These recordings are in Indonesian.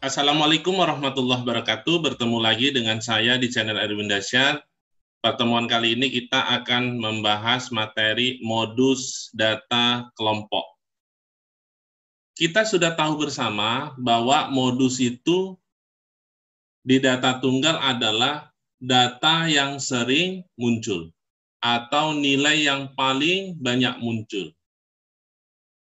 Assalamualaikum warahmatullahi wabarakatuh. Bertemu lagi dengan saya di channel Erwin Dasyat. Pertemuan kali ini kita akan membahas materi modus data kelompok. Kita sudah tahu bersama bahwa modus itu di data tunggal adalah data yang sering muncul atau nilai yang paling banyak muncul.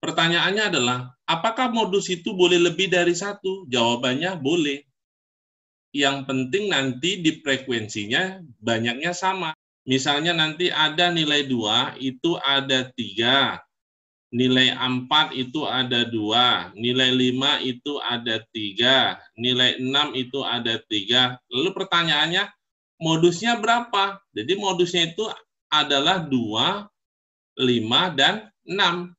Pertanyaannya adalah, apakah modus itu boleh lebih dari satu? Jawabannya boleh. Yang penting nanti di frekuensinya banyaknya sama. Misalnya nanti ada nilai 2, itu ada 3. Nilai 4 itu ada 2. Nilai 5 itu ada 3. Nilai 6 itu ada 3. Lalu pertanyaannya, modusnya berapa? Jadi modusnya itu adalah 2, 5, dan 6.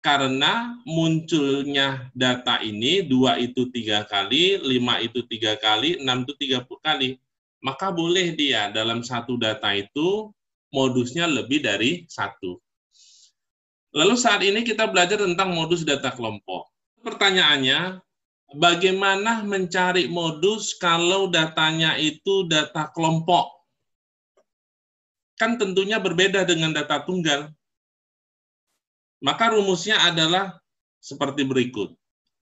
Karena munculnya data ini, 2 itu 3 kali, 5 itu 3 kali, 6 itu 30 kali. Maka boleh dia dalam satu data itu modusnya lebih dari satu. Lalu saat ini kita belajar tentang modus data kelompok. Pertanyaannya, bagaimana mencari modus kalau datanya itu data kelompok? Kan tentunya berbeda dengan data tunggal. Maka rumusnya adalah seperti berikut.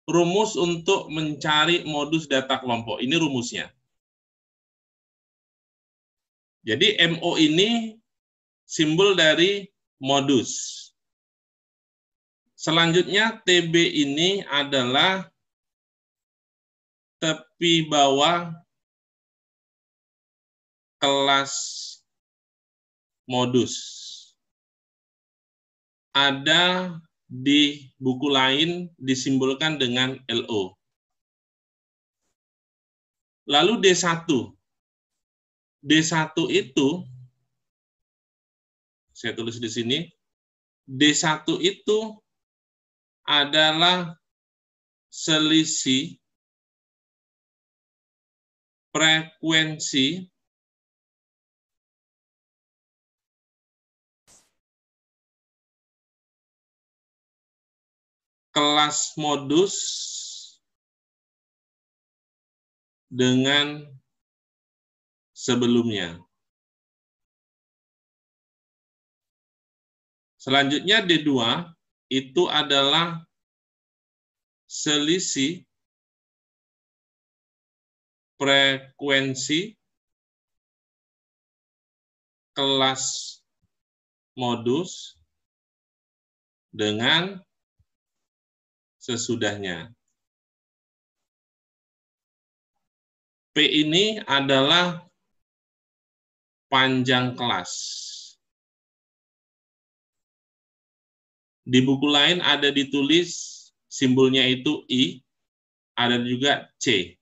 Rumus untuk mencari modus data kelompok. Ini rumusnya. Jadi MO ini simbol dari modus. Selanjutnya TB ini adalah tepi bawah kelas modus. Ada di buku lain disimbolkan dengan LO. Lalu D1. D1 itu, saya tulis di sini, D1 itu adalah selisih frekuensi kelas modus dengan sebelumnya. Selanjutnya D2 itu adalah selisih frekuensi kelas modus dengan sesudahnya. P ini adalah panjang kelas. Di buku lain ada ditulis simbolnya itu I, ada juga C.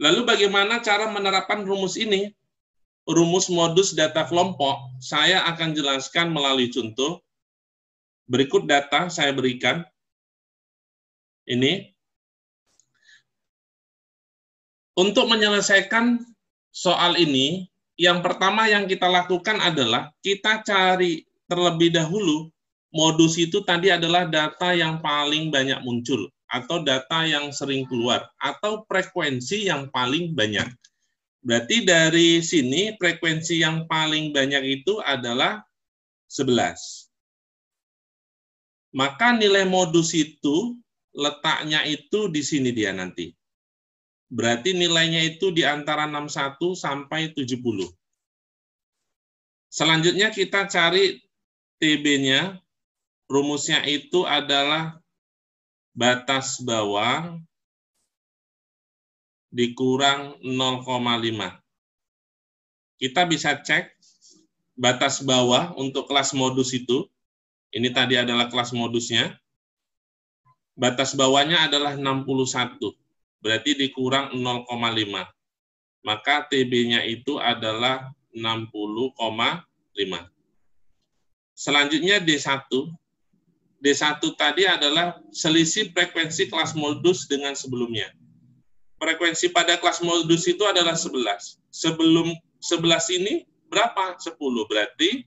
Lalu bagaimana cara menerapkan rumus ini? Rumus modus data kelompok, saya akan jelaskan melalui contoh. Berikut data saya berikan. Ini. Untuk menyelesaikan soal ini, yang pertama yang kita lakukan adalah kita cari terlebih dahulu modus itu tadi adalah data yang paling banyak muncul atau data yang sering keluar atau frekuensi yang paling banyak. Berarti dari sini frekuensi yang paling banyak itu adalah 11. Maka nilai modus itu letaknya itu di sini dia nanti. Berarti nilainya itu di antara 61 sampai 70. Selanjutnya kita cari TB-nya. Rumusnya itu adalah batas bawah dikurang 0,5. Kita bisa cek batas bawah untuk kelas modus itu. Ini tadi adalah kelas modusnya. Batas bawahnya adalah 61. Berarti dikurang 0,5. Maka TB-nya itu adalah 60,5. Selanjutnya D1. D1 tadi adalah selisih frekuensi kelas modus dengan sebelumnya. Frekuensi pada kelas modus itu adalah 11. Sebelum 11 ini berapa? 10. Berarti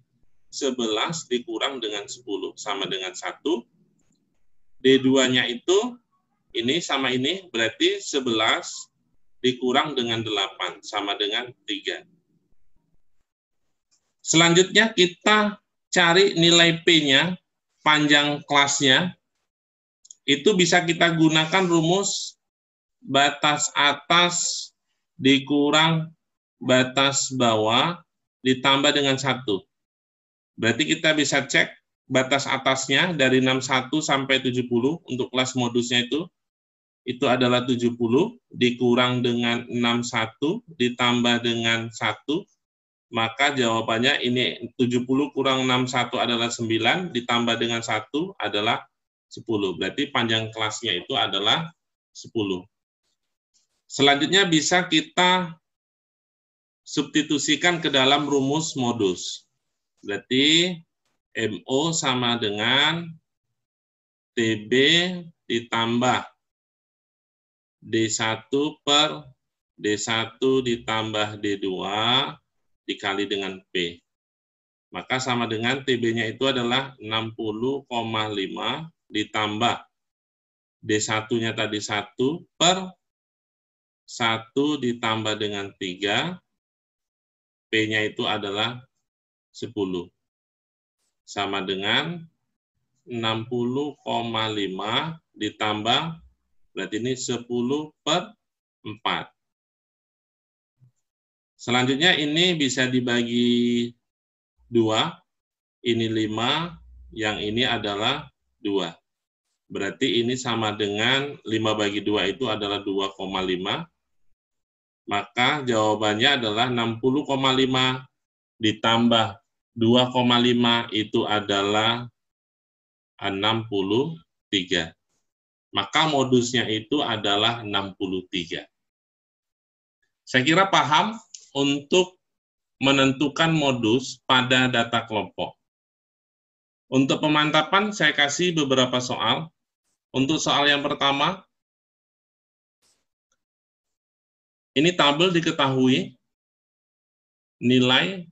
11 dikurang dengan 10 sama dengan 1. D2-nya itu ini sama ini, berarti 11 dikurang dengan 8 sama dengan 3. Selanjutnya kita cari nilai P-nya, panjang kelasnya. Itu bisa kita gunakan rumus batas atas dikurang batas bawah ditambah dengan 1. Berarti kita bisa cek batas atasnya dari 61 sampai 70 untuk kelas modusnya itu adalah 70 dikurang dengan 61 ditambah dengan 1, maka jawabannya ini 70 kurang 61 adalah 9 ditambah dengan 1 adalah 10. Berarti panjang kelasnya itu adalah 10. Selanjutnya bisa kita substitusikan ke dalam rumus modus. Berarti MO sama dengan TB ditambah D1 per D1 ditambah D2 dikali dengan P. Maka sama dengan TB-nya itu adalah 60,5 ditambah D1-nya tadi 1 per 1 ditambah dengan 3, P-nya itu adalah 10. Sama dengan 60,5 ditambah, berarti ini 10 per 4. Selanjutnya ini bisa dibagi 2, ini 5, yang ini adalah 2. Berarti ini sama dengan 5 bagi 2 itu adalah 2,5. Maka jawabannya adalah 60,5 ditambah 2,5 itu adalah 63. Maka modusnya itu adalah 63. Saya kira paham untuk menentukan modus pada data kelompok. Untuk pemantapan saya kasih beberapa soal. Untuk soal yang pertama, ini tabel diketahui, nilai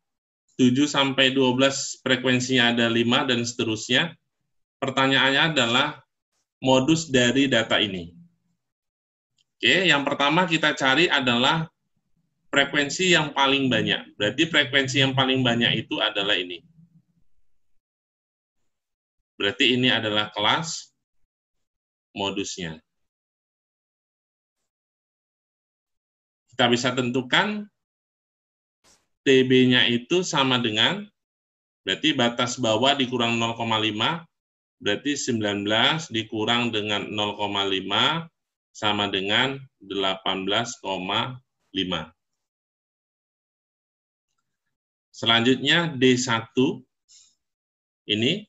7 sampai 12 frekuensinya ada 5 dan seterusnya. Pertanyaannya adalah modus dari data ini. Oke, yang pertama kita cari adalah frekuensi yang paling banyak. Berarti frekuensi yang paling banyak itu adalah ini. Berarti ini adalah kelas modusnya. Kita bisa tentukan TB-nya itu sama dengan, berarti batas bawah dikurang 0,5, berarti 19 dikurang dengan 0,5 sama dengan 18,5. Selanjutnya D1, ini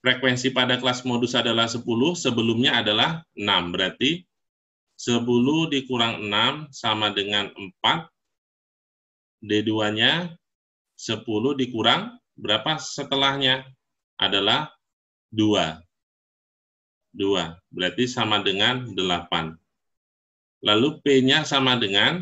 frekuensi pada kelas modus adalah 10, sebelumnya adalah 6, berarti 10 dikurang 6 sama dengan 4. D2-nya 10 dikurang berapa setelahnya? Adalah 2. 2, berarti sama dengan 8. Lalu P-nya sama dengan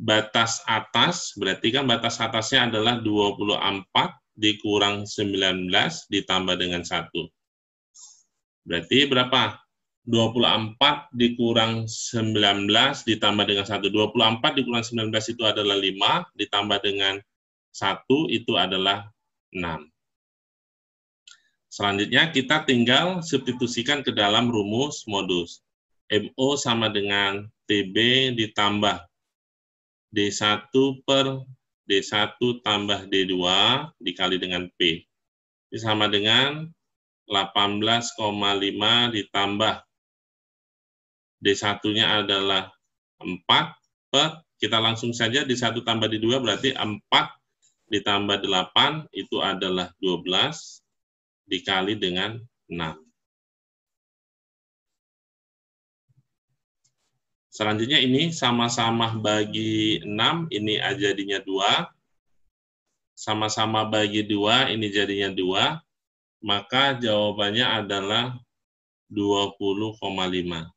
batas atas, berarti kan batas atasnya adalah 24 dikurang 19 ditambah dengan 1. Berarti berapa? 24 dikurang 19 ditambah dengan 1. 24 dikurang 19 itu adalah 5, ditambah dengan 1 itu adalah 6. Selanjutnya kita tinggal substitusikan ke dalam rumus modus. MO sama dengan TB ditambah D1 per D1 tambah D2 dikali dengan P. Ini sama dengan 18,5 ditambah D1-nya adalah 4 per, kita langsung saja D1 tambah D2 berarti 4 ditambah 8 itu adalah 12 dikali dengan 6. Selanjutnya ini sama-sama bagi 6, ini jadinya 2. Sama-sama bagi 2, ini jadinya 2. Maka jawabannya adalah 20,5.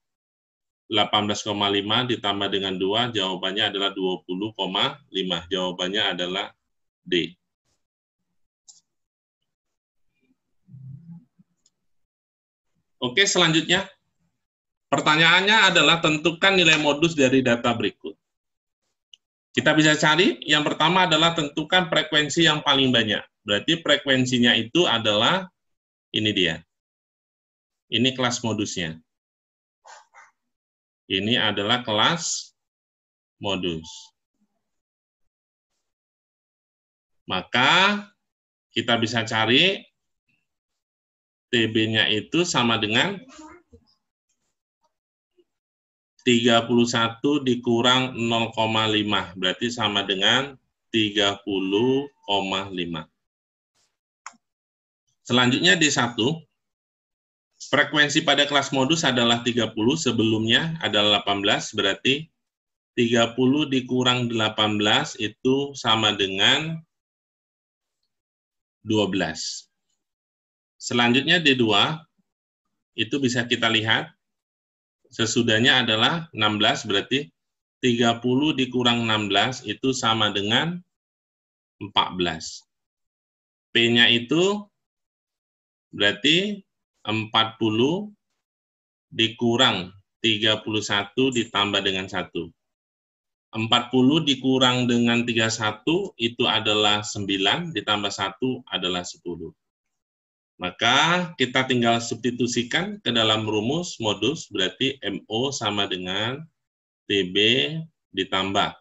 18,5 ditambah dengan 2, jawabannya adalah 20,5. Jawabannya adalah D. Oke, selanjutnya. Pertanyaannya adalah tentukan nilai modus dari data berikut. Kita bisa cari, yang pertama adalah tentukan frekuensi yang paling banyak. Berarti frekuensinya itu adalah, ini dia. Ini kelas modusnya. Ini adalah kelas modus. Maka kita bisa cari TB-nya itu sama dengan 31 dikurang 0,5. Berarti sama dengan 30,5. Selanjutnya D1. Frekuensi pada kelas modus adalah 30, sebelumnya adalah 18, berarti 30 dikurang 18 itu sama dengan 12. Selanjutnya D2, itu bisa kita lihat, sesudahnya adalah 16, berarti 30 dikurang 16 itu sama dengan 14. P-nya itu berarti 40 dikurang 31 ditambah dengan 1. 40 dikurang dengan 31 itu adalah 9, ditambah 1 adalah 10. Maka kita tinggal substitusikan ke dalam rumus modus, berarti MO sama dengan TB ditambah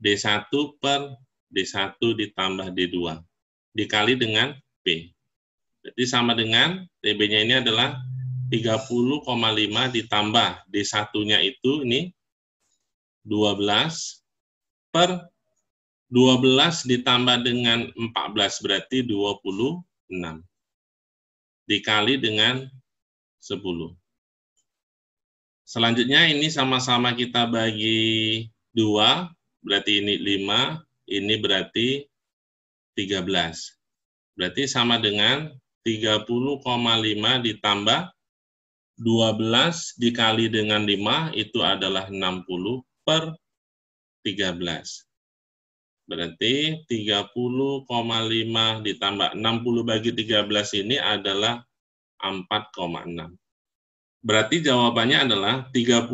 D1 per D1 ditambah D2, dikali dengan P. Jadi sama dengan TB-nya ini adalah 30,5 ditambah D1-nya itu ini 12 per 12 ditambah dengan 14 berarti 26. Dikali dengan 10. Selanjutnya ini sama-sama kita bagi 2, berarti ini 5, ini berarti 13. Berarti sama dengan 30,5 ditambah 12 dikali dengan 5 itu adalah 60 per 13. Berarti 30,5 ditambah 60 bagi 13 ini adalah 4,6. Berarti jawabannya adalah 30,5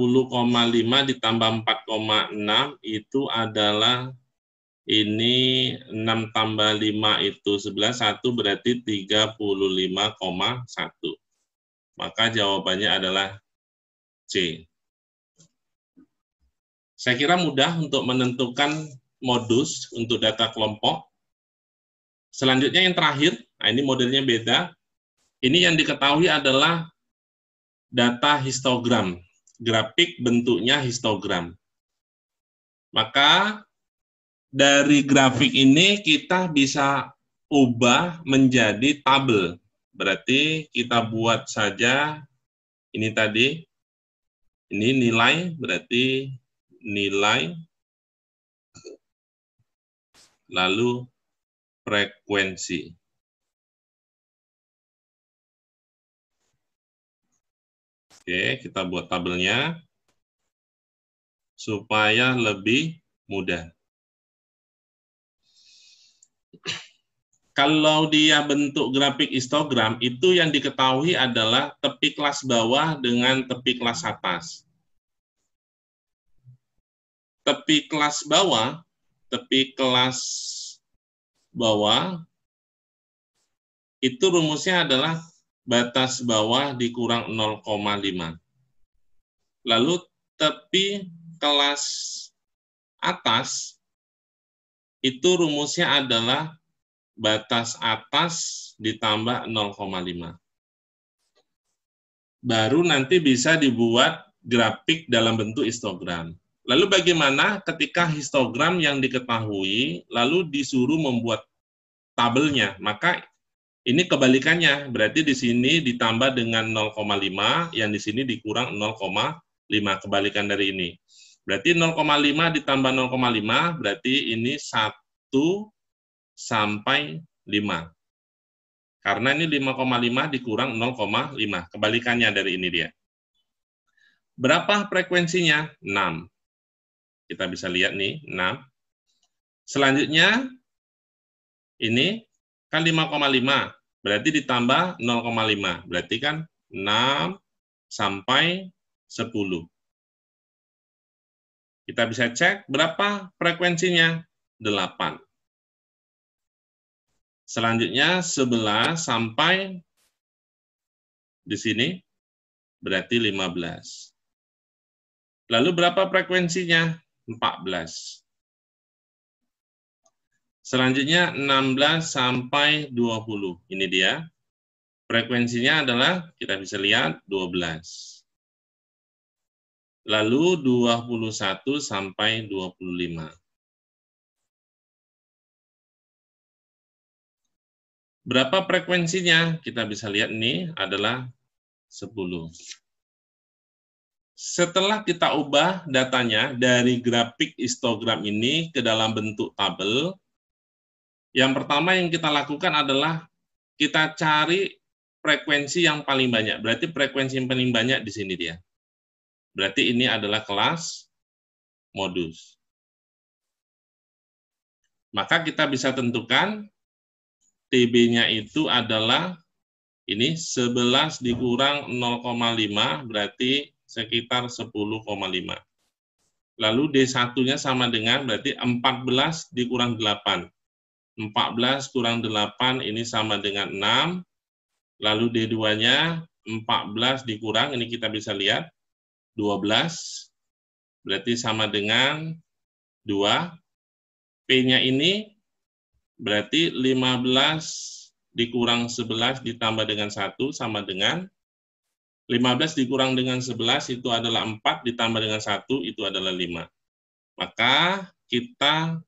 ditambah 4,6 itu adalah ini 6 tambah 5 itu 11, 1 berarti 35,1. Maka jawabannya adalah C. Saya kira mudah untuk menentukan modus untuk data kelompok. Selanjutnya yang terakhir, nah ini modelnya beda. Ini yang diketahui adalah data histogram. Grafik bentuknya histogram. Maka dari grafik ini kita bisa ubah menjadi tabel. Berarti kita buat saja ini tadi. Ini nilai, berarti nilai lalu frekuensi. Oke, kita buat tabelnya supaya lebih mudah. Kalau dia bentuk grafik histogram, itu yang diketahui adalah tepi kelas bawah dengan tepi kelas atas. Tepi kelas bawah, itu rumusnya adalah batas bawah dikurang 0,5. Lalu tepi kelas atas, itu rumusnya adalah batas atas ditambah 0,5. Baru nanti bisa dibuat grafik dalam bentuk histogram. Lalu bagaimana ketika histogram yang diketahui, lalu disuruh membuat tabelnya? Maka ini kebalikannya, berarti di sini ditambah dengan 0,5, yang di sini dikurang 0,5, kebalikan dari ini. Berarti 0,5 ditambah 0,5, berarti ini 1 sampai 5. Karena ini 5,5 dikurang 0,5. Kebalikannya dari ini dia. Berapa frekuensinya? 6. Kita bisa lihat nih, 6. Selanjutnya, ini kan 5,5. Berarti ditambah 0,5. Berarti kan 6 sampai 10. Kita bisa cek berapa frekuensinya? 8. Selanjutnya 11 sampai di sini berarti 15. Lalu berapa frekuensinya? 14. Selanjutnya 16 sampai 20. Ini dia. Frekuensinya adalah, kita bisa lihat, 12. Lalu 21 sampai 25. Berapa frekuensinya? Kita bisa lihat ini adalah 10. Setelah kita ubah datanya dari grafik histogram ini ke dalam bentuk tabel, yang pertama yang kita lakukan adalah kita cari frekuensi yang paling banyak. Berarti frekuensi yang paling banyak di sini dia. Berarti ini adalah kelas modus. Maka kita bisa tentukan TB-nya itu adalah ini 11 dikurang 0,5 berarti sekitar 10,5. Lalu D1-nya sama dengan berarti 14 dikurang 8. 14 kurang 8 ini sama dengan 6. Lalu D2-nya 14 dikurang, ini kita bisa lihat, 12. Berarti sama dengan 2. P-nya ini berarti 15 dikurang 11 ditambah dengan 1 sama dengan 15 dikurang dengan 11 itu adalah 4 ditambah dengan 1 itu adalah 5. Maka kita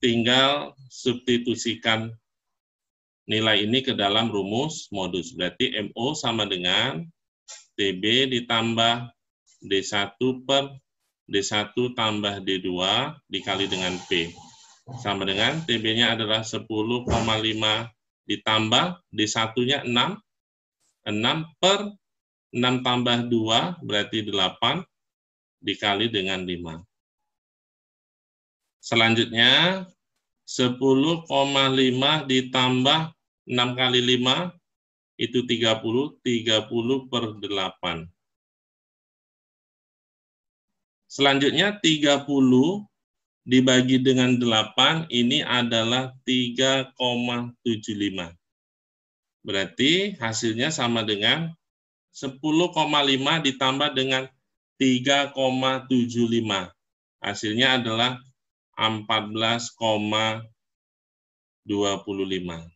tinggal substitusikan nilai ini ke dalam rumus modus. Berarti MO sama dengan TB ditambah D1 per D1 tambah D2 dikali dengan P. Sama dengan TB-nya adalah 10,5 ditambah D1-nya 6. 6 per 6 tambah 2 berarti 8 dikali dengan 5. Selanjutnya 10,5 ditambah 6 kali 5 itu 30, 30 per 8. Selanjutnya 30 dibagi dengan 8, ini adalah 3,75. Berarti hasilnya sama dengan 10,5 ditambah dengan 3,75. Hasilnya adalah 14,25.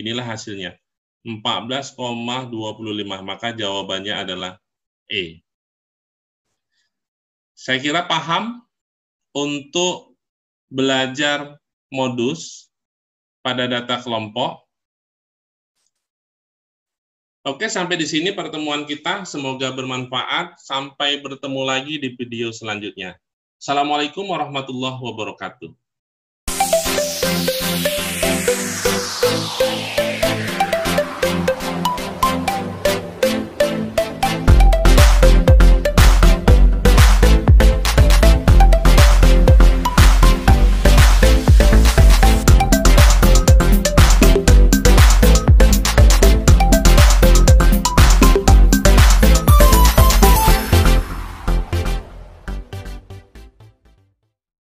Inilah hasilnya. 14,25. Maka jawabannya adalah E. Saya kira paham untuk belajar modus pada data kelompok. Oke, sampai di sini pertemuan kita. Semoga bermanfaat. Sampai bertemu lagi di video selanjutnya. Assalamualaikum warahmatullahi wabarakatuh.